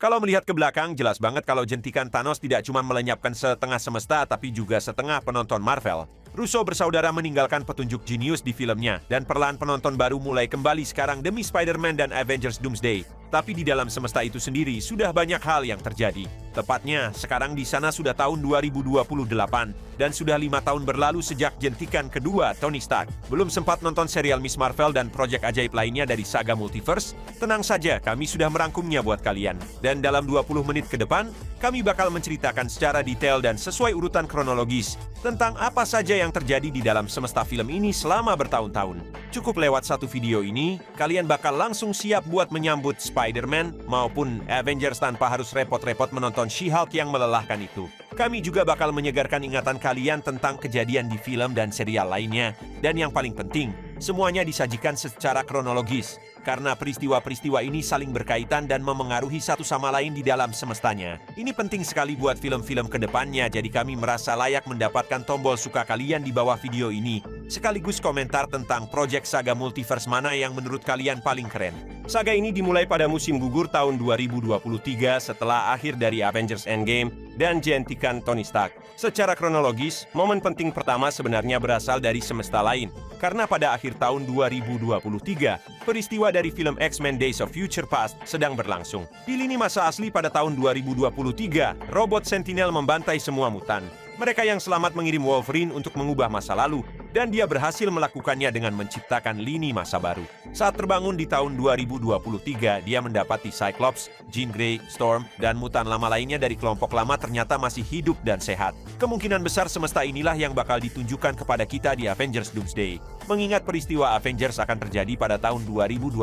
Kalau melihat ke belakang, jelas banget kalau jentikan Thanos tidak cuma melenyapkan setengah semesta, tapi juga setengah penonton Marvel. Russo bersaudara meninggalkan petunjuk jenius di filmnya, dan perlahan penonton baru mulai kembali sekarang demi Spider-Man dan Avengers Doomsday. Tapi di dalam semesta itu sendiri, sudah banyak hal yang terjadi. Tepatnya, sekarang di sana sudah tahun 2028, dan sudah 5 tahun berlalu sejak jentikan kedua Tony Stark. Belum sempat nonton serial Miss Marvel dan proyek ajaib lainnya dari saga Multiverse? Tenang saja, kami sudah merangkumnya buat kalian. Dan dalam 20 menit ke depan, kami bakal menceritakan secara detail dan sesuai urutan kronologis tentang apa saja yang terjadi di dalam semesta film ini selama bertahun-tahun. Cukup lewat satu video ini, kalian bakal langsung siap buat menyambut Spider-Man maupun Avengers tanpa harus repot-repot menonton She-Hulk yang melelahkan itu. Kami juga bakal menyegarkan ingatan kalian tentang kejadian di film dan serial lainnya. Dan yang paling penting, semuanya disajikan secara kronologis, karena peristiwa-peristiwa ini saling berkaitan dan memengaruhi satu sama lain di dalam semestanya. Ini penting sekali buat film-film ke depannya, jadi kami merasa layak mendapatkan tombol suka kalian di bawah video ini, sekaligus komentar tentang proyek saga multiverse mana yang menurut kalian paling keren. Saga ini dimulai pada musim gugur tahun 2023 setelah akhir dari Avengers Endgame dan jentikan Tony Stark. Secara kronologis, momen penting pertama sebenarnya berasal dari semesta lain, karena pada akhir tahun 2023, peristiwa dari film X-Men Days of Future Past sedang berlangsung. Di lini masa asli pada tahun 2023, robot Sentinel membantai semua mutan. Mereka yang selamat mengirim Wolverine untuk mengubah masa lalu, dan dia berhasil melakukannya dengan menciptakan lini masa baru. Saat terbangun di tahun 2023, dia mendapati Cyclops, Jean Grey, Storm, dan mutan lama lainnya dari kelompok lama ternyata masih hidup dan sehat. Kemungkinan besar semesta inilah yang bakal ditunjukkan kepada kita di Avengers Doomsday. Mengingat peristiwa Avengers akan terjadi pada tahun 2028.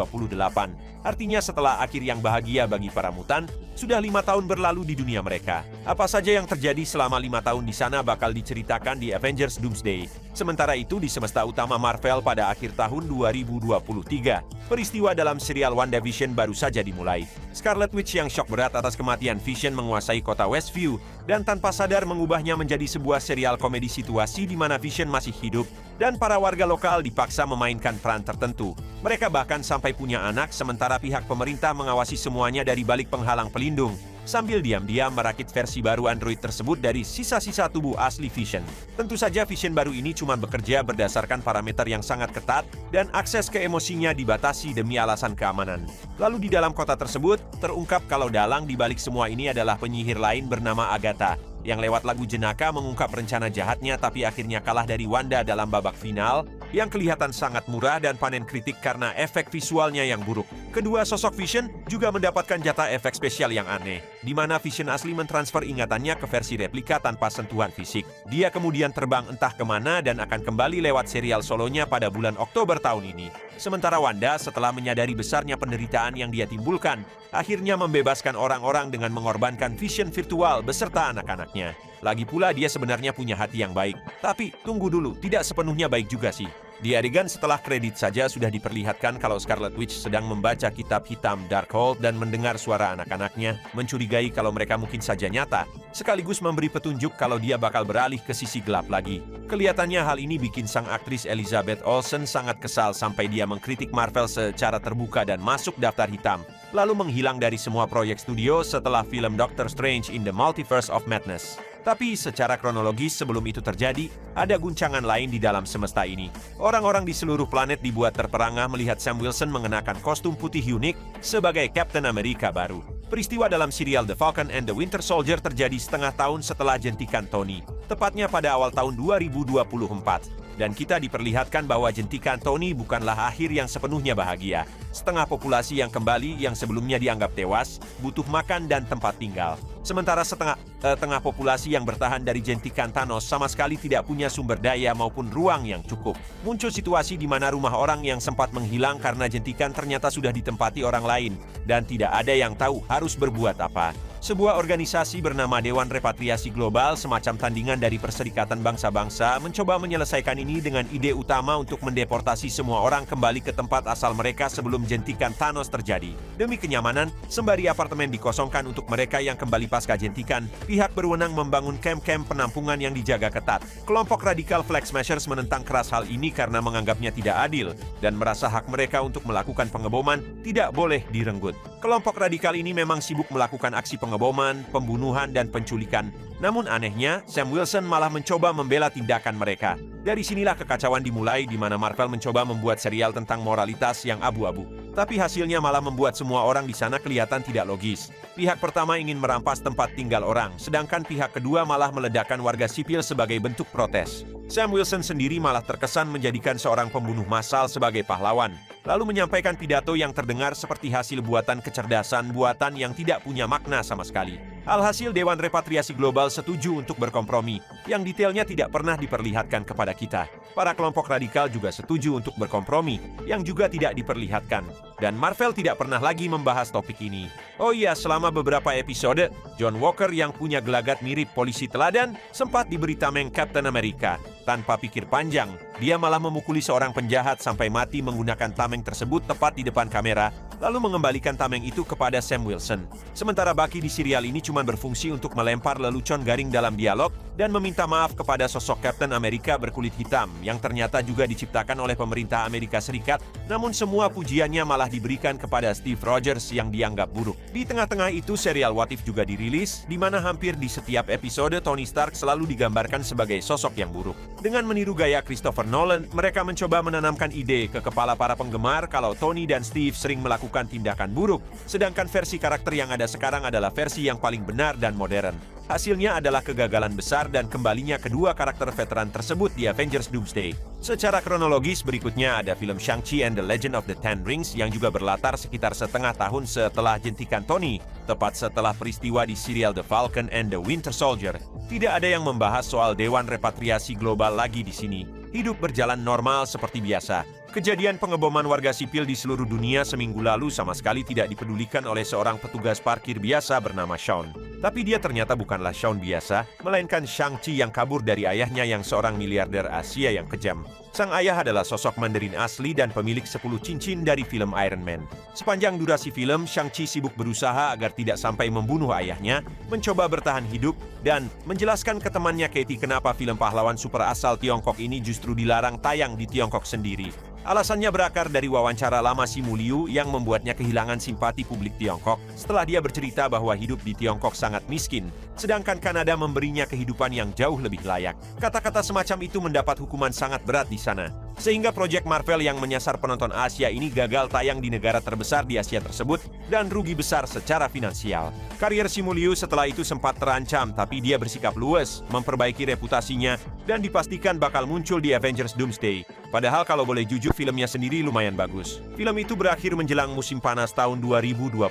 Artinya setelah akhir yang bahagia bagi para mutan, sudah 5 tahun berlalu di dunia mereka. Apa saja yang terjadi selama 5 tahun di sana bakal diceritakan di Avengers Doomsday. Sementara itu di semesta utama Marvel pada akhir tahun 2023, peristiwa dalam serial WandaVision baru saja dimulai. Scarlet Witch yang syok berat atas kematian Vision menguasai kota Westview, dan tanpa sadar mengubahnya menjadi sebuah serial komedi situasi di mana Vision masih hidup, dan para warga lokal dipaksa memainkan peran tertentu. Mereka bahkan sampai punya anak, sementara pihak pemerintah mengawasi semuanya dari balik penghalang pelindung, sambil diam-diam merakit versi baru Android tersebut dari sisa-sisa tubuh asli Vision. Tentu saja Vision baru ini cuma bekerja berdasarkan parameter yang sangat ketat, dan akses ke emosinya dibatasi demi alasan keamanan. Lalu di dalam kota tersebut, terungkap kalau dalang di balik semua ini adalah penyihir lain bernama Agatha, yang lewat lagu Jenaka mengungkap rencana jahatnya tapi akhirnya kalah dari Wanda dalam babak final, yang kelihatan sangat murah dan panen kritik karena efek visualnya yang buruk. Kedua sosok Vision juga mendapatkan jatah efek spesial yang aneh, di mana Vision asli mentransfer ingatannya ke versi replika tanpa sentuhan fisik. Dia kemudian terbang entah kemana dan akan kembali lewat serial solonya pada bulan Oktober tahun ini. Sementara Wanda setelah menyadari besarnya penderitaan yang dia timbulkan, akhirnya membebaskan orang-orang dengan mengorbankan Vision virtual beserta anak-anaknya. Lagi pula dia sebenarnya punya hati yang baik. Tapi tunggu dulu, tidak sepenuhnya baik juga sih. Di adegan setelah kredit saja sudah diperlihatkan kalau Scarlet Witch sedang membaca kitab hitam Darkhold dan mendengar suara anak-anaknya, mencurigai kalau mereka mungkin saja nyata, sekaligus memberi petunjuk kalau dia bakal beralih ke sisi gelap lagi. Kelihatannya hal ini bikin sang aktris Elizabeth Olsen sangat kesal sampai dia mengkritik Marvel secara terbuka dan masuk daftar hitam, lalu menghilang dari semua proyek studio setelah film Doctor Strange in the Multiverse of Madness. Tapi secara kronologis sebelum itu terjadi, ada guncangan lain di dalam semesta ini. Orang-orang di seluruh planet dibuat terperangah melihat Sam Wilson mengenakan kostum putih unik sebagai Captain America baru. Peristiwa dalam serial The Falcon and the Winter Soldier terjadi setengah tahun setelah jentikan Tony, tepatnya pada awal tahun 2024. Dan kita diperlihatkan bahwa jentikan Tony bukanlah akhir yang sepenuhnya bahagia. Setengah populasi yang kembali yang sebelumnya dianggap tewas, butuh makan dan tempat tinggal. Sementara setengah populasi yang bertahan dari jentikan Thanos sama sekali tidak punya sumber daya maupun ruang yang cukup. Muncul situasi di mana rumah orang yang sempat menghilang karena jentikan ternyata sudah ditempati orang lain, dan tidak ada yang tahu harus berbuat apa. Sebuah organisasi bernama Dewan Repatriasi Global, semacam tandingan dari Perserikatan Bangsa-Bangsa, mencoba menyelesaikan ini dengan ide utama untuk mendeportasi semua orang kembali ke tempat asal mereka sebelum jentikan Thanos terjadi. Demi kenyamanan, sembari apartemen dikosongkan untuk mereka yang kembali pasca jentikan, pihak berwenang membangun kamp-kamp penampungan yang dijaga ketat. Kelompok radikal Flag Smashers menentang keras hal ini karena menganggapnya tidak adil dan merasa hak mereka untuk melakukan pengeboman tidak boleh direnggut. Kelompok radikal ini memang sibuk melakukan aksi pengeboman, pembunuhan, dan penculikan. Namun anehnya, Sam Wilson malah mencoba membela tindakan mereka. Dari sinilah kekacauan dimulai di mana Marvel mencoba membuat serial tentang moralitas yang abu-abu. Tapi hasilnya malah membuat semua orang di sana kelihatan tidak logis. Pihak pertama ingin merampas tempat tinggal orang, sedangkan pihak kedua malah meledakkan warga sipil sebagai bentuk protes. Sam Wilson sendiri malah terkesan menjadikan seorang pembunuh massal sebagai pahlawan, lalu menyampaikan pidato yang terdengar seperti hasil buatan kecerdasan buatan yang tidak punya makna sama sekali. Alhasil Dewan Repatriasi Global setuju untuk berkompromi, yang detailnya tidak pernah diperlihatkan kepada kita. Para kelompok radikal juga setuju untuk berkompromi, yang juga tidak diperlihatkan. Dan Marvel tidak pernah lagi membahas topik ini. Oh iya, selama beberapa episode, John Walker yang punya gelagat mirip polisi teladan sempat diberi tameng Captain America. Tanpa pikir panjang, dia malah memukuli seorang penjahat sampai mati menggunakan tameng tersebut tepat di depan kamera, lalu mengembalikan tameng itu kepada Sam Wilson. Sementara Bucky di serial ini cuma berfungsi untuk melempar lelucon garing dalam dialog dan meminta maaf kepada sosok Captain America berkulit hitam yang ternyata juga diciptakan oleh pemerintah Amerika Serikat, namun semua pujiannya malah diberikan kepada Steve Rogers yang dianggap buruk. Di tengah-tengah itu, serial What If juga dirilis, di mana hampir di setiap episode Tony Stark selalu digambarkan sebagai sosok yang buruk. Dengan meniru gaya Christopher Nolan, mereka mencoba menanamkan ide ke kepala para penggemar kalau Tony dan Steve sering melakukan tindakan buruk, sedangkan versi karakter yang ada sekarang adalah versi yang paling benar dan modern. Hasilnya adalah kegagalan besar dan kembalinya kedua karakter veteran tersebut di Avengers Doomsday. Secara kronologis berikutnya ada film Shang-Chi and the Legend of the Ten Rings yang juga berlatar sekitar setengah tahun setelah jentikan Tony, tepat setelah peristiwa di serial The Falcon and the Winter Soldier. Tidak ada yang membahas soal Dewan Repatriasi Global lagi di sini. Hidup berjalan normal seperti biasa. Kejadian pengeboman warga sipil di seluruh dunia seminggu lalu sama sekali tidak dipedulikan oleh seorang petugas parkir biasa bernama Sean. Tapi dia ternyata bukanlah Sean biasa, melainkan Shang-Chi yang kabur dari ayahnya yang seorang miliarder Asia yang kejam. Sang ayah adalah sosok Mandarin asli dan pemilik 10 cincin dari film Iron Man. Sepanjang durasi film, Shang-Chi sibuk berusaha agar tidak sampai membunuh ayahnya, mencoba bertahan hidup, dan menjelaskan ke temannya Katie kenapa film pahlawan super asal Tiongkok ini justru dilarang tayang di Tiongkok sendiri. Alasannya berakar dari wawancara lama Simu Liu yang membuatnya kehilangan simpati publik Tiongkok setelah dia bercerita bahwa hidup di Tiongkok sangat miskin, sedangkan Kanada memberinya kehidupan yang jauh lebih layak. Kata-kata semacam itu mendapat hukuman sangat berat di sana, sehingga proyek Marvel yang menyasar penonton Asia ini gagal tayang di negara terbesar di Asia tersebut dan rugi besar secara finansial. Karier Simu Liu setelah itu sempat terancam, tapi dia bersikap luwes, memperbaiki reputasinya, dan dipastikan bakal muncul di Avengers Doomsday. Padahal kalau boleh jujur, filmnya sendiri lumayan bagus. Film itu berakhir menjelang musim panas tahun 2024,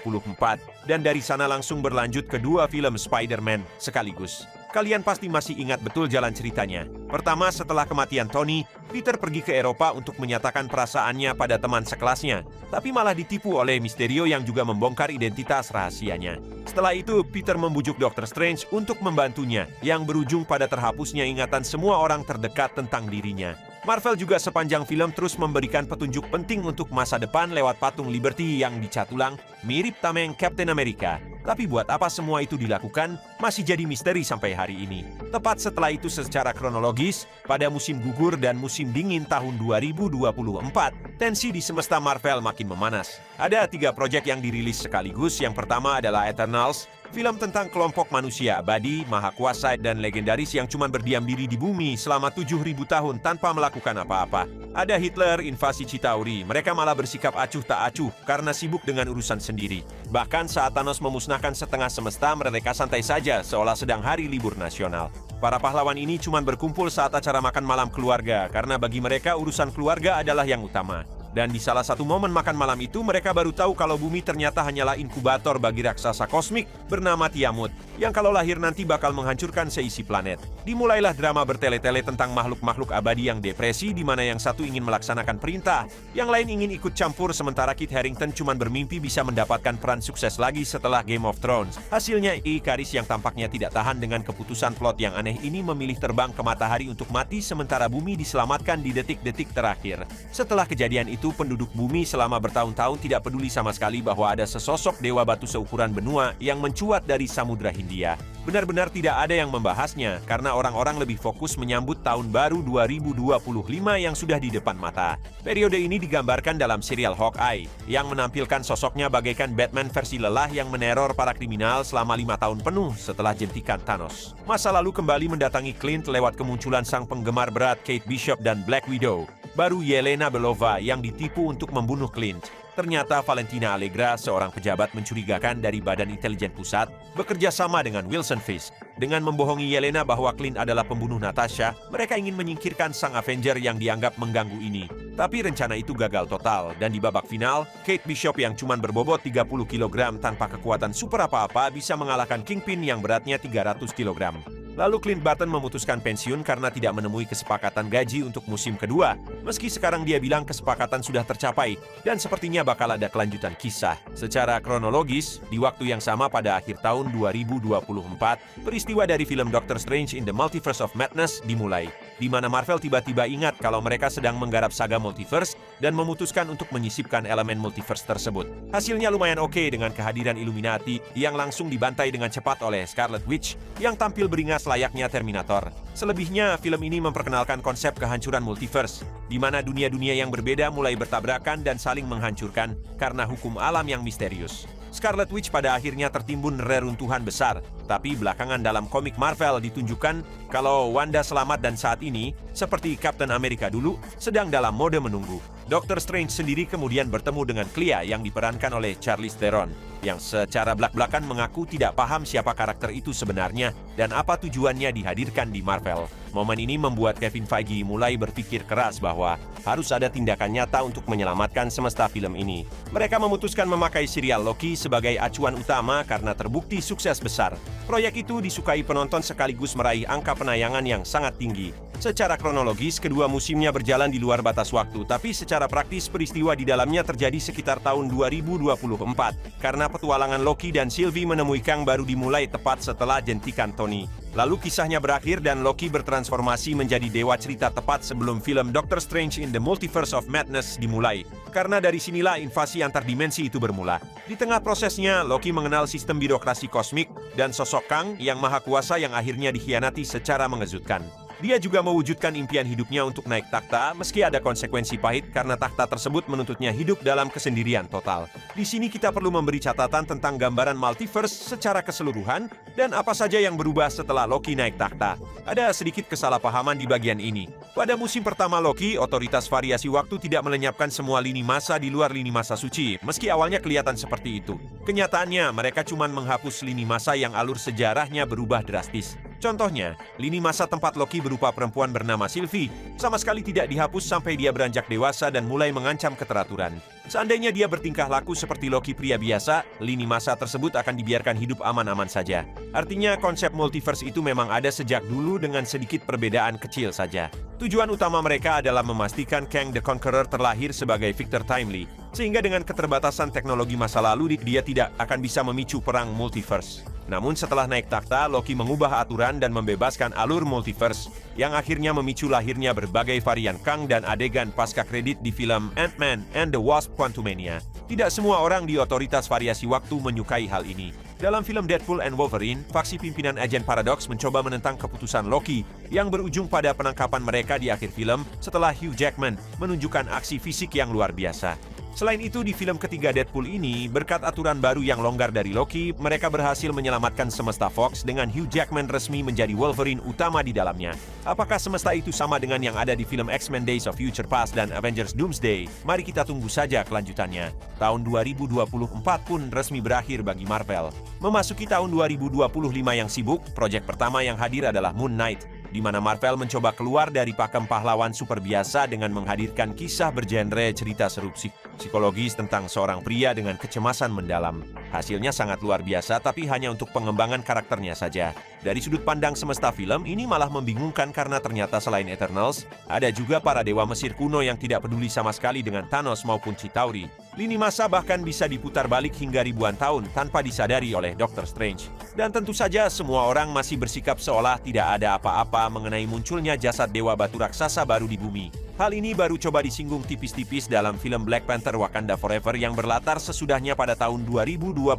dan dari sana langsung berlanjut ke dua film Spider-Man sekaligus. Kalian pasti masih ingat betul jalan ceritanya. Pertama, setelah kematian Tony, Peter pergi ke Eropa untuk menyatakan perasaannya pada teman sekelasnya, tapi malah ditipu oleh Mysterio yang juga membongkar identitas rahasianya. Setelah itu, Peter membujuk Doctor Strange untuk membantunya, yang berujung pada terhapusnya ingatan semua orang terdekat tentang dirinya. Marvel juga sepanjang film terus memberikan petunjuk penting untuk masa depan lewat patung Liberty yang dicat ulang, mirip tameng Captain America. Tapi buat apa semua itu dilakukan, masih jadi misteri sampai hari ini. Tepat setelah itu secara kronologis, pada musim gugur dan musim dingin tahun 2024, tensi di semesta Marvel makin memanas. Ada 3 proyek yang dirilis sekaligus. Yang pertama adalah Eternals, film tentang kelompok manusia abadi, maha kuasa, dan legendaris yang cuma berdiam diri di bumi selama 7.000 tahun tanpa melakukan apa-apa. Ada Hitler, invasi Chitauri, mereka malah bersikap acuh tak acuh karena sibuk dengan urusan sendiri. Bahkan saat Thanos memusnahkan setengah semesta, mereka santai saja seolah sedang hari libur nasional. Para pahlawan ini cuma berkumpul saat acara makan malam keluarga karena bagi mereka urusan keluarga adalah yang utama. Dan di salah satu momen makan malam itu, mereka baru tahu kalau bumi ternyata hanyalah inkubator bagi raksasa kosmik bernama Tiamut, yang kalau lahir nanti bakal menghancurkan seisi planet. Dimulailah drama bertele-tele tentang makhluk-makhluk abadi yang depresi, di mana yang satu ingin melaksanakan perintah, yang lain ingin ikut campur, sementara Kit Harington cuma bermimpi bisa mendapatkan peran sukses lagi setelah Game of Thrones. Hasilnya, Ikaris yang tampaknya tidak tahan dengan keputusan plot yang aneh ini memilih terbang ke matahari untuk mati, sementara bumi diselamatkan di detik-detik terakhir. Setelah kejadian itu, penduduk bumi selama bertahun-tahun tidak peduli sama sekali bahwa ada sesosok dewa batu seukuran benua yang mencuat dari Samudra Hindia. Benar-benar tidak ada yang membahasnya, karena orang-orang lebih fokus menyambut tahun baru 2025 yang sudah di depan mata. Periode ini digambarkan dalam serial Hawkeye, yang menampilkan sosoknya bagaikan Batman versi lelah yang meneror para kriminal selama 5 tahun penuh setelah jentikan Thanos. Masa lalu kembali mendatangi Clint lewat kemunculan sang penggemar berat Kate Bishop dan Black Widow. Baru Yelena Belova yang ditipu untuk membunuh Clint. Ternyata Valentina Allegra, seorang pejabat mencurigakan dari Badan Intelijen Pusat, bekerja sama dengan Wilson Fisk. Dengan membohongi Yelena bahwa Clint adalah pembunuh Natasha, mereka ingin menyingkirkan sang Avenger yang dianggap mengganggu ini. Tapi rencana itu gagal total, dan di babak final, Kate Bishop yang cuma berbobot 30 kg tanpa kekuatan super apa-apa bisa mengalahkan Kingpin yang beratnya 300 kg. Lalu Clint Barton memutuskan pensiun karena tidak menemui kesepakatan gaji untuk musim kedua. Meski sekarang dia bilang kesepakatan sudah tercapai dan sepertinya bakal ada kelanjutan kisah. Secara kronologis, di waktu yang sama pada akhir tahun 2024, peristiwa dari film Doctor Strange in the Multiverse of Madness dimulai, di mana Marvel tiba-tiba ingat kalau mereka sedang menggarap saga multiverse dan memutuskan untuk menyisipkan elemen multiverse tersebut. Hasilnya lumayan oke dengan kehadiran Illuminati yang langsung dibantai dengan cepat oleh Scarlet Witch yang tampil beringas layaknya Terminator. Selebihnya, film ini memperkenalkan konsep kehancuran multiverse, di mana dunia-dunia yang berbeda mulai bertabrakan dan saling menghancurkan karena hukum alam yang misterius. Scarlet Witch pada akhirnya tertimbun reruntuhan besar, tapi belakangan dalam komik Marvel ditunjukkan kalau Wanda selamat dan saat ini, seperti Captain America dulu, sedang dalam mode menunggu. Doctor Strange sendiri kemudian bertemu dengan Clea yang diperankan oleh Charlize Theron, yang secara belak-belakan mengaku tidak paham siapa karakter itu sebenarnya dan apa tujuannya dihadirkan di Marvel. Momen ini membuat Kevin Feige mulai berpikir keras bahwa harus ada tindakan nyata untuk menyelamatkan semesta film ini. Mereka memutuskan memakai serial Loki sebagai acuan utama karena terbukti sukses besar. Proyek itu disukai penonton sekaligus meraih angka penayangan yang sangat tinggi. Secara kronologis, kedua musimnya berjalan di luar batas waktu, tapi secara praktis peristiwa di dalamnya terjadi sekitar tahun 2024, karena petualangan Loki dan Sylvie menemui Kang baru dimulai tepat setelah jentikan Tony. Lalu kisahnya berakhir dan Loki bertransformasi menjadi dewa cerita tepat sebelum film Doctor Strange in the Multiverse of Madness dimulai. Karena dari sinilah invasi antar dimensi itu bermula. Di tengah prosesnya, Loki mengenal sistem birokrasi kosmik dan sosok Kang yang maha kuasa yang akhirnya dikhianati secara mengejutkan. Dia juga mewujudkan impian hidupnya untuk naik takhta, meski ada konsekuensi pahit karena takhta tersebut menuntutnya hidup dalam kesendirian total. Di sini kita perlu memberi catatan tentang gambaran multiverse secara keseluruhan dan apa saja yang berubah setelah Loki naik takhta. Ada sedikit kesalahpahaman di bagian ini. Pada musim pertama Loki, otoritas variasi waktu tidak melenyapkan semua lini masa di luar lini masa suci, meski awalnya kelihatan seperti itu. Kenyataannya, mereka cuma menghapus lini masa yang alur sejarahnya berubah drastis. Contohnya, lini masa tempat Loki berupa perempuan bernama Sylvie sama sekali tidak dihapus sampai dia beranjak dewasa dan mulai mengancam keteraturan. Seandainya dia bertingkah laku seperti Loki pria biasa, lini masa tersebut akan dibiarkan hidup aman-aman saja. Artinya konsep multiverse itu memang ada sejak dulu dengan sedikit perbedaan kecil saja. Tujuan utama mereka adalah memastikan Kang the Conqueror terlahir sebagai Victor Timely, sehingga dengan keterbatasan teknologi masa lalu dia tidak akan bisa memicu perang multiverse. Namun setelah naik takhta, Loki mengubah aturan dan membebaskan alur multiverse, yang akhirnya memicu lahirnya berbagai varian Kang dan adegan pasca kredit di film Ant-Man and the Wasp Quantumania. Tidak semua orang di otoritas variasi waktu menyukai hal ini. Dalam film Deadpool and Wolverine, faksi pimpinan agen Paradox mencoba menentang keputusan Loki yang berujung pada penangkapan mereka di akhir film setelah Hugh Jackman menunjukkan aksi fisik yang luar biasa. Selain itu, di film ketiga Deadpool ini, berkat aturan baru yang longgar dari Loki, mereka berhasil menyelamatkan semesta Fox dengan Hugh Jackman resmi menjadi Wolverine utama di dalamnya. Apakah semesta itu sama dengan yang ada di film X-Men Days of Future Past dan Avengers Doomsday? Mari kita tunggu saja kelanjutannya. Tahun 2024 pun resmi berakhir bagi Marvel. Memasuki tahun 2025 yang sibuk, proyek pertama yang hadir adalah Moon Knight. di mana Marvel mencoba keluar dari pakem pahlawan super biasa dengan menghadirkan kisah bergenre cerita seru psikologis tentang seorang pria dengan kecemasan mendalam. Hasilnya sangat luar biasa, tapi hanya untuk pengembangan karakternya saja. Dari sudut pandang semesta film, ini malah membingungkan karena ternyata selain Eternals, ada juga para dewa Mesir kuno yang tidak peduli sama sekali dengan Thanos maupun Chitauri. Lini masa bahkan bisa diputar balik hingga ribuan tahun tanpa disadari oleh Doctor Strange. Dan tentu saja semua orang masih bersikap seolah tidak ada apa-apa mengenai munculnya jasad dewa batu raksasa baru di bumi. Hal ini baru coba disinggung tipis-tipis dalam film Black Panther Wakanda Forever yang berlatar sesudahnya pada tahun 2025.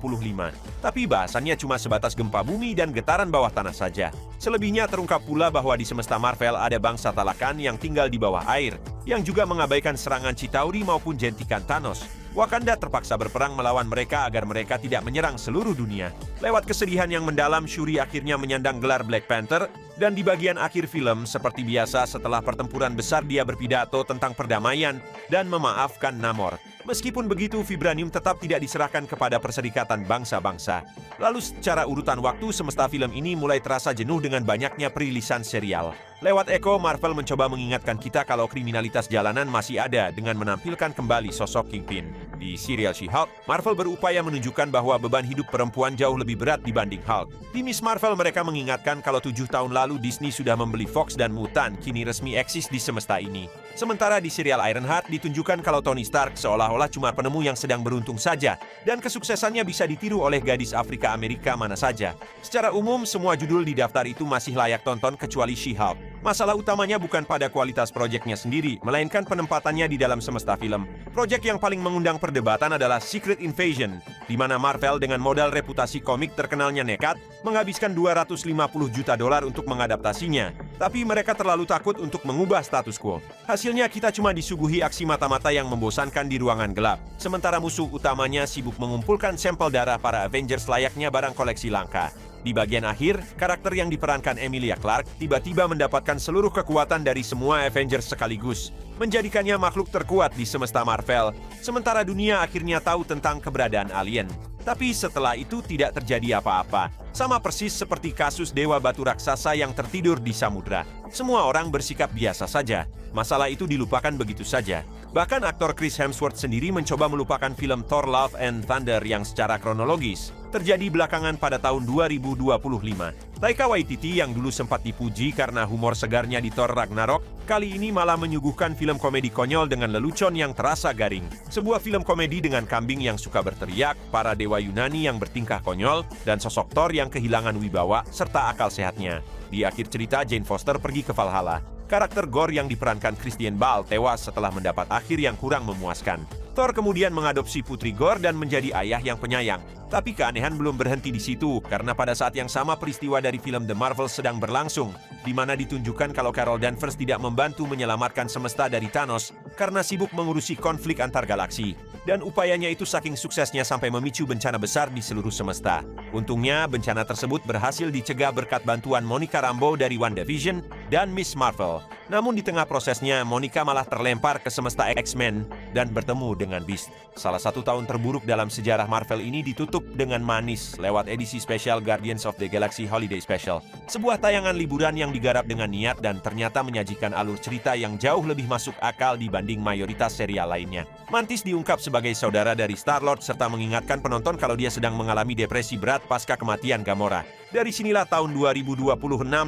Tapi bahasannya cuma sebatas gempa bumi dan getaran bawah tanah saja. Selebihnya terungkap pula bahwa di semesta Marvel ada bangsa Talakan yang tinggal di bawah air, yang juga mengabaikan serangan Chitauri maupun jentikan Thanos. Wakanda terpaksa berperang melawan mereka agar mereka tidak menyerang seluruh dunia. Lewat kesedihan yang mendalam, Shuri akhirnya menyandang gelar Black Panther, dan di bagian akhir film, seperti biasa setelah pertempuran besar dia berpidato tentang perdamaian dan memaafkan Namor. Meskipun begitu, Vibranium tetap tidak diserahkan kepada Perserikatan Bangsa-Bangsa. Lalu secara urutan waktu, semesta film ini mulai terasa jenuh dengan banyaknya perilisan serial. Lewat Echo, Marvel mencoba mengingatkan kita kalau kriminalitas jalanan masih ada dengan menampilkan kembali sosok Kingpin. Di serial She-Hulk, Marvel berupaya menunjukkan bahwa beban hidup perempuan jauh lebih berat dibanding Hulk. Di Miss Marvel, mereka mengingatkan kalau 7 tahun lalu Disney sudah membeli Fox dan Mutant kini resmi eksis di semesta ini. Sementara di serial Ironheart ditunjukkan kalau Tony Stark seolah-olah cuma penemu yang sedang beruntung saja, dan kesuksesannya bisa ditiru oleh gadis Afrika Amerika mana saja. Secara umum, semua judul di daftar itu masih layak tonton kecuali She-Hulk. Masalah utamanya bukan pada kualitas proyeknya sendiri, melainkan penempatannya di dalam semesta film. Proyek yang paling mengundang perdebatan adalah Secret Invasion, di mana Marvel dengan modal reputasi komik terkenalnya nekat, menghabiskan $250 juta untuk mengadaptasinya. Tapi mereka terlalu takut untuk mengubah status quo. Hasilnya kita cuma disuguhi aksi mata-mata yang membosankan di ruangan gelap. Sementara musuh utamanya sibuk mengumpulkan sampel darah para Avengers layaknya barang koleksi langka. Di bagian akhir, karakter yang diperankan Emilia Clarke tiba-tiba mendapatkan seluruh kekuatan dari semua Avengers sekaligus, menjadikannya makhluk terkuat di semesta Marvel, sementara dunia akhirnya tahu tentang keberadaan alien. Tapi setelah itu tidak terjadi apa-apa, sama persis seperti kasus Dewa Batu Raksasa yang tertidur di samudra. Semua orang bersikap biasa saja, masalah itu dilupakan begitu saja. Bahkan aktor Chris Hemsworth sendiri mencoba melupakan film Thor Love and Thunder yang secara kronologis terjadi belakangan pada tahun 2025. Taika Waititi yang dulu sempat dipuji karena humor segarnya di Thor Ragnarok, kali ini malah menyuguhkan film komedi konyol dengan lelucon yang terasa garing. Sebuah film komedi dengan kambing yang suka berteriak, para dewa Yunani yang bertingkah konyol, dan sosok Thor yang kehilangan wibawa serta akal sehatnya. Di akhir cerita, Jane Foster pergi ke Valhalla. Karakter Gorr yang diperankan Christian Bale tewas setelah mendapat akhir yang kurang memuaskan. Thor kemudian mengadopsi putri Gorr dan menjadi ayah yang penyayang. Tapi keanehan belum berhenti di situ, karena pada saat yang sama peristiwa dari film The Marvels sedang berlangsung, di mana ditunjukkan kalau Carol Danvers tidak membantu menyelamatkan semesta dari Thanos karena sibuk mengurusi konflik antar galaksi. Dan upayanya itu saking suksesnya sampai memicu bencana besar di seluruh semesta. Untungnya, bencana tersebut berhasil dicegah berkat bantuan Monica Rambeau dari WandaVision dan Miss Marvel. Namun di tengah prosesnya, Monica malah terlempar ke semesta X-Men dan bertemu dengan Beast. Salah satu tahun terburuk dalam sejarah Marvel ini ditutup dengan manis lewat edisi spesial Guardians of the Galaxy Holiday Special. Sebuah tayangan liburan yang digarap dengan niat dan ternyata menyajikan alur cerita yang jauh lebih masuk akal dibanding mayoritas serial lainnya. Mantis diungkap sebagai saudara dari Star-Lord serta mengingatkan penonton kalau dia sedang mengalami depresi berat pasca kematian Gamora. Dari sinilah tahun 2026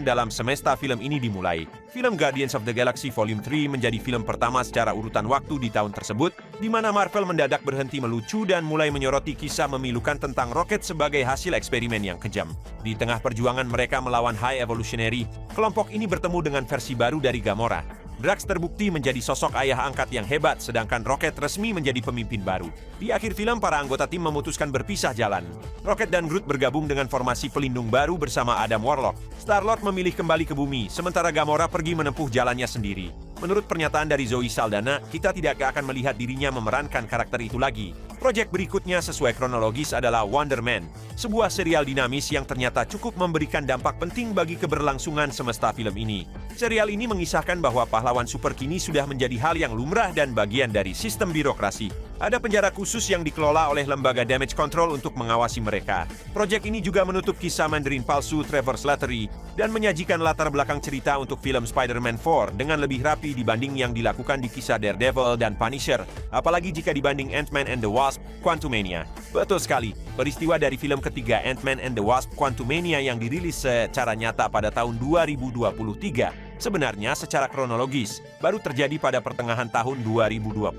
dalam semesta film ini dimulai. Film Guardians of the Galaxy Volume 3 menjadi film pertama secara urutan waktu di tahun tersebut, di mana Marvel mendadak berhenti melucu dan mulai menyoroti kisah memilukan tentang roket sebagai hasil eksperimen yang kejam. Di tengah perjuangan mereka melawan High Evolutionary, kelompok ini bertemu dengan versi baru dari Gamora. Drax terbukti menjadi sosok ayah angkat yang hebat, sedangkan Rocket resmi menjadi pemimpin baru. Di akhir film, para anggota tim memutuskan berpisah jalan. Rocket dan Groot bergabung dengan formasi pelindung baru bersama Adam Warlock. Star-Lord memilih kembali ke bumi, sementara Gamora pergi menempuh jalannya sendiri. Menurut pernyataan dari Zoe Saldana, kita tidak akan melihat dirinya memerankan karakter itu lagi. Proyek berikutnya sesuai kronologis adalah Wonder Man, sebuah serial dinamis yang ternyata cukup memberikan dampak penting bagi keberlangsungan semesta film ini. Serial ini mengisahkan bahwa pahlawan super kini sudah menjadi hal yang lumrah dan bagian dari sistem birokrasi. Ada penjara khusus yang dikelola oleh lembaga damage control untuk mengawasi mereka. Proyek ini juga menutup kisah Mandarin palsu Trevor Slattery dan menyajikan latar belakang cerita untuk film Spider-Man 4 dengan lebih rapi dibanding yang dilakukan di kisah Daredevil dan Punisher, apalagi jika dibanding Ant-Man and the Wasp: Quantumania. Betul sekali, peristiwa dari film ketiga Ant-Man and the Wasp: Quantumania yang dirilis secara nyata pada tahun 2023 sebenarnya secara kronologis baru terjadi pada pertengahan tahun 2026.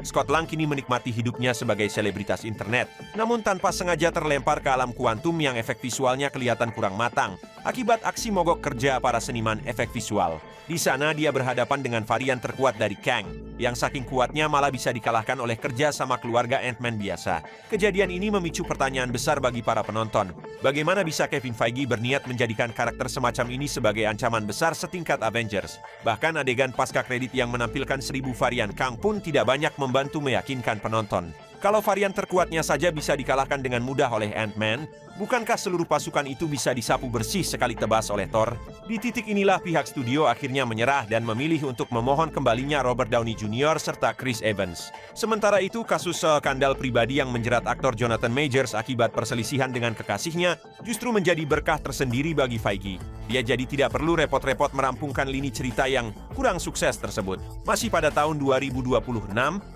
Scott Lang kini menikmati hidupnya sebagai selebritas internet, namun tanpa sengaja terlempar ke alam kuantum yang efek visualnya kelihatan kurang matang akibat aksi mogok kerja para seniman efek visual. Di sana dia berhadapan dengan varian terkuat dari Kang, yang saking kuatnya malah bisa dikalahkan oleh kerja sama keluarga Ant-Man biasa. Kejadian ini memicu pertanyaan besar bagi para penonton. Bagaimana bisa Kevin Feige berniat menjadikan karakter semacam ini sebagai ancaman besar setingkat Avengers? Bahkan adegan pasca kredit yang menampilkan 1000 varian Kang pun tidak banyak membantu meyakinkan penonton. Kalau varian terkuatnya saja bisa dikalahkan dengan mudah oleh Ant-Man, bukankah seluruh pasukan itu bisa disapu bersih sekali tebas oleh Thor? Di titik inilah pihak studio akhirnya menyerah dan memilih untuk memohon kembalinya Robert Downey Jr. serta Chris Evans. Sementara itu, kasus skandal pribadi yang menjerat aktor Jonathan Majors akibat perselisihan dengan kekasihnya justru menjadi berkah tersendiri bagi Feige. Dia jadi tidak perlu repot-repot merampungkan lini cerita yang kurang sukses tersebut. Masih pada tahun 2026,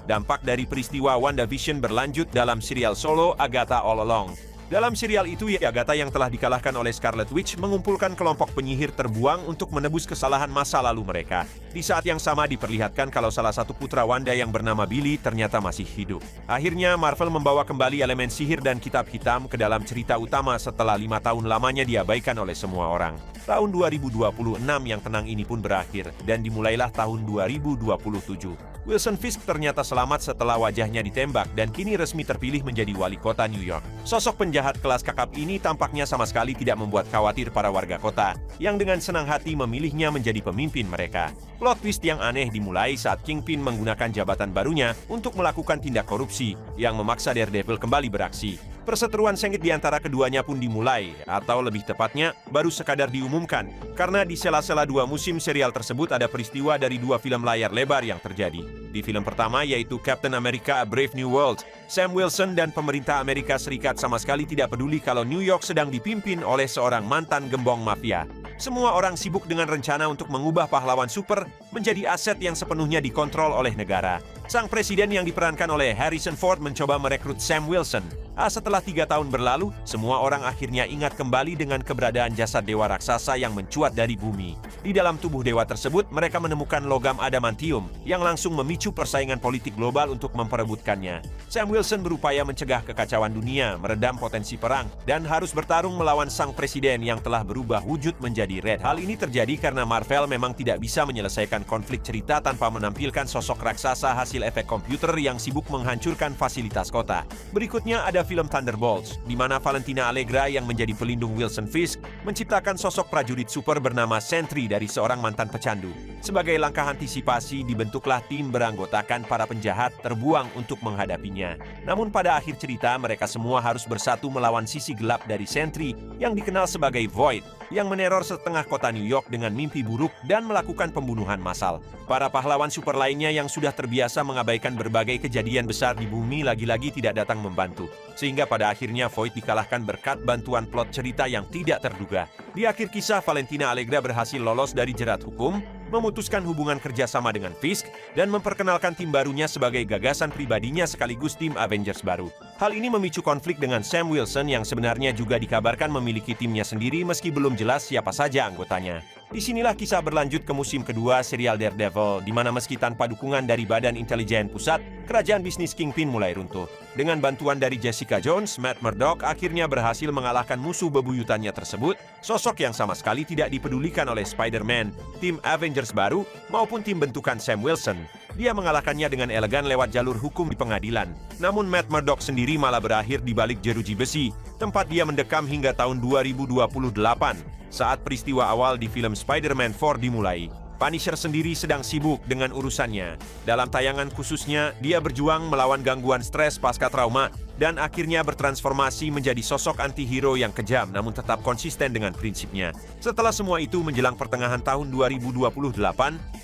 dampak dari peristiwa WandaVision berlanjut dalam serial solo Agatha All Along. Dalam serial itu, Agatha yang telah dikalahkan oleh Scarlet Witch mengumpulkan kelompok penyihir terbuang untuk menebus kesalahan masa lalu mereka. Di saat yang sama diperlihatkan kalau salah satu putra Wanda yang bernama Billy ternyata masih hidup. Akhirnya Marvel membawa kembali elemen sihir dan kitab hitam ke dalam cerita utama setelah 5 tahun lamanya diabaikan oleh semua orang. Tahun 2026 yang tenang ini pun berakhir dan dimulailah tahun 2027. Wilson Fisk ternyata selamat setelah wajahnya ditembak dan kini resmi terpilih menjadi wali kota New York. Sosok penjahat kelas kakap ini tampaknya sama sekali tidak membuat khawatir para warga kota, yang dengan senang hati memilihnya menjadi pemimpin mereka. Plot twist yang aneh dimulai saat Kingpin menggunakan jabatan barunya untuk melakukan tindak korupsi yang memaksa Daredevil kembali beraksi. Perseteruan sengit di antara keduanya pun dimulai, atau lebih tepatnya, baru sekadar diumumkan, karena di sela-sela 2 musim serial tersebut ada peristiwa dari 2 film layar lebar yang terjadi. Di film pertama yaitu Captain America: A Brave New World, Sam Wilson dan pemerintah Amerika Serikat sama sekali tidak peduli kalau New York sedang dipimpin oleh seorang mantan gembong mafia. Semua orang sibuk dengan rencana untuk mengubah pahlawan super menjadi aset yang sepenuhnya dikontrol oleh negara. Sang presiden yang diperankan oleh Harrison Ford mencoba merekrut Sam Wilson. Setelah 3 tahun berlalu, semua orang akhirnya ingat kembali dengan keberadaan jasad dewa raksasa yang mencuat dari bumi. Di dalam tubuh dewa tersebut, mereka menemukan logam adamantium yang langsung memicu persaingan politik global untuk memperebutkannya. Sam Wilson berupaya mencegah kekacauan dunia, meredam potensi perang, dan harus bertarung melawan sang presiden yang telah berubah wujud menjadi Red. Hal ini terjadi karena Marvel memang tidak bisa menyelesaikan konflik cerita tanpa menampilkan sosok raksasa hasil efek komputer yang sibuk menghancurkan fasilitas kota. Berikutnya ada film Thunderbolts, di mana Valentina Allegra yang menjadi pelindung Wilson Fisk menciptakan sosok prajurit super bernama Sentry dari seorang mantan pecandu. Sebagai langkah antisipasi, dibentuklah tim beranggotakan para penjahat terbuang untuk menghadapinya. Namun pada akhir cerita, mereka semua harus bersatu melawan sisi gelap dari Sentry yang dikenal sebagai Void, yang meneror setengah kota New York dengan mimpi buruk dan melakukan pembunuhan massal. Para pahlawan super lainnya yang sudah terbiasa mengabaikan berbagai kejadian besar di bumi lagi-lagi tidak datang membantu. Sehingga pada akhirnya Void dikalahkan berkat bantuan plot cerita yang tidak terduga. Di akhir kisah, Valentina Allegra berhasil lolos dari jerat hukum, memutuskan hubungan kerjasama dengan Fisk, dan memperkenalkan tim barunya sebagai gagasan pribadinya sekaligus tim Avengers baru. Hal ini memicu konflik dengan Sam Wilson yang sebenarnya juga dikabarkan memiliki timnya sendiri meski belum jelas siapa saja anggotanya. Disinilah kisah berlanjut ke musim kedua serial Daredevil, di mana meski tanpa dukungan dari Badan Intelijen Pusat, kerajaan bisnis Kingpin mulai runtuh. Dengan bantuan dari Jessica Jones, Matt Murdock akhirnya berhasil mengalahkan musuh bebuyutannya tersebut, sosok yang sama sekali tidak dipedulikan oleh Spider-Man, tim Avengers baru, maupun tim bentukan Sam Wilson. Dia mengalahkannya dengan elegan lewat jalur hukum di pengadilan. Namun Matt Murdock sendiri malah berakhir di balik jeruji besi, tempat dia mendekam hingga tahun 2028, saat peristiwa awal di film Spider-Man 4 dimulai. Punisher sendiri sedang sibuk dengan urusannya. Dalam tayangan khususnya, dia berjuang melawan gangguan stres pasca trauma dan akhirnya bertransformasi menjadi sosok anti-hero yang kejam namun tetap konsisten dengan prinsipnya. Setelah semua itu menjelang pertengahan tahun 2028,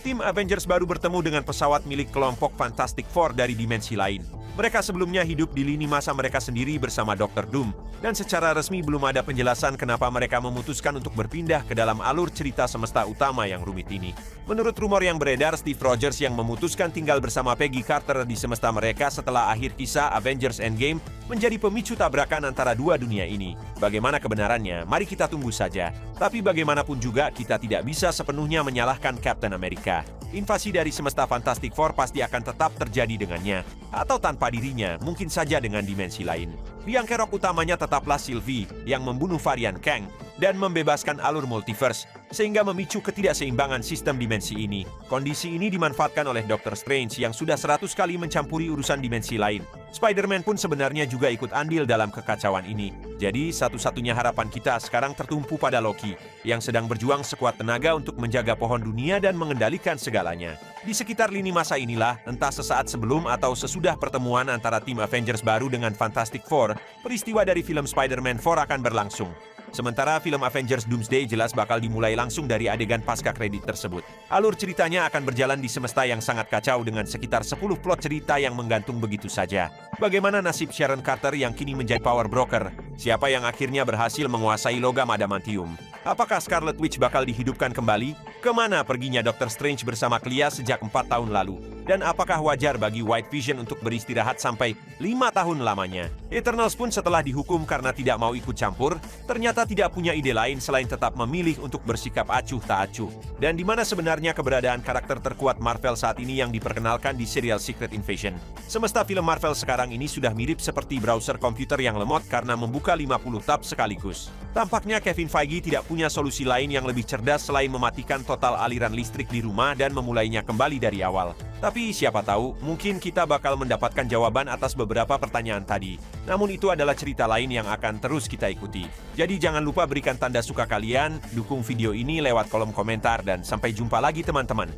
tim Avengers baru bertemu dengan pesawat milik kelompok Fantastic Four dari dimensi lain. Mereka sebelumnya hidup di lini masa mereka sendiri bersama Dr. Doom, dan secara resmi belum ada penjelasan kenapa mereka memutuskan untuk berpindah ke dalam alur cerita semesta utama yang rumit ini. Menurut rumor yang beredar, Steve Rogers yang memutuskan tinggal bersama Peggy Carter di semesta mereka setelah akhir kisah Avengers Endgame menjadi pemicu tabrakan antara dua dunia ini. Bagaimana kebenarannya? Mari kita tunggu saja. Tapi bagaimanapun juga, kita tidak bisa sepenuhnya menyalahkan Captain America. Invasi dari semesta Fantastic Four pasti akan tetap terjadi dengannya, atau tanpa dirinya, mungkin saja dengan dimensi lain. Biang kerok utamanya tetaplah Sylvie yang membunuh varian Kang dan membebaskan alur multiverse, sehingga memicu ketidakseimbangan sistem dimensi ini. Kondisi ini dimanfaatkan oleh Doctor Strange yang sudah 100 kali mencampuri urusan dimensi lain. Spider-Man pun sebenarnya juga ikut andil dalam kekacauan ini. Jadi, satu-satunya harapan kita sekarang tertumpu pada Loki, yang sedang berjuang sekuat tenaga untuk menjaga pohon dunia dan mengendalikan segalanya. Di sekitar lini masa inilah, entah sesaat sebelum atau sesudah pertemuan antara tim Avengers baru dengan Fantastic Four, peristiwa dari film Spider-Man 4 akan berlangsung. Sementara film Avengers Doomsday jelas bakal dimulai langsung dari adegan pasca kredit tersebut. Alur ceritanya akan berjalan di semesta yang sangat kacau dengan sekitar 10 plot cerita yang menggantung begitu saja. Bagaimana nasib Sharon Carter yang kini menjadi power broker? Siapa yang akhirnya berhasil menguasai logam adamantium? Apakah Scarlet Witch bakal dihidupkan kembali? Kemana perginya Doctor Strange bersama Clea sejak 4 tahun lalu? Dan apakah wajar bagi White Vision untuk beristirahat sampai 5 tahun lamanya? Eternals pun setelah dihukum karena tidak mau ikut campur, ternyata tidak punya ide lain selain tetap memilih untuk bersikap acuh tak acuh. Dan di mana sebenarnya keberadaan karakter terkuat Marvel saat ini yang diperkenalkan di serial Secret Invasion? Semesta film Marvel sekarang ini sudah mirip seperti browser komputer yang lemot karena membuka 50 tab sekaligus. Tampaknya Kevin Feige tidak punya solusi lain yang lebih cerdas selain mematikan total aliran listrik di rumah dan memulainya kembali dari awal. Tapi siapa tahu, mungkin kita bakal mendapatkan jawaban atas beberapa pertanyaan tadi. Namun itu adalah cerita lain yang akan terus kita ikuti. Jadi jangan lupa berikan tanda suka kalian, dukung video ini lewat kolom komentar, dan sampai jumpa lagi teman-teman.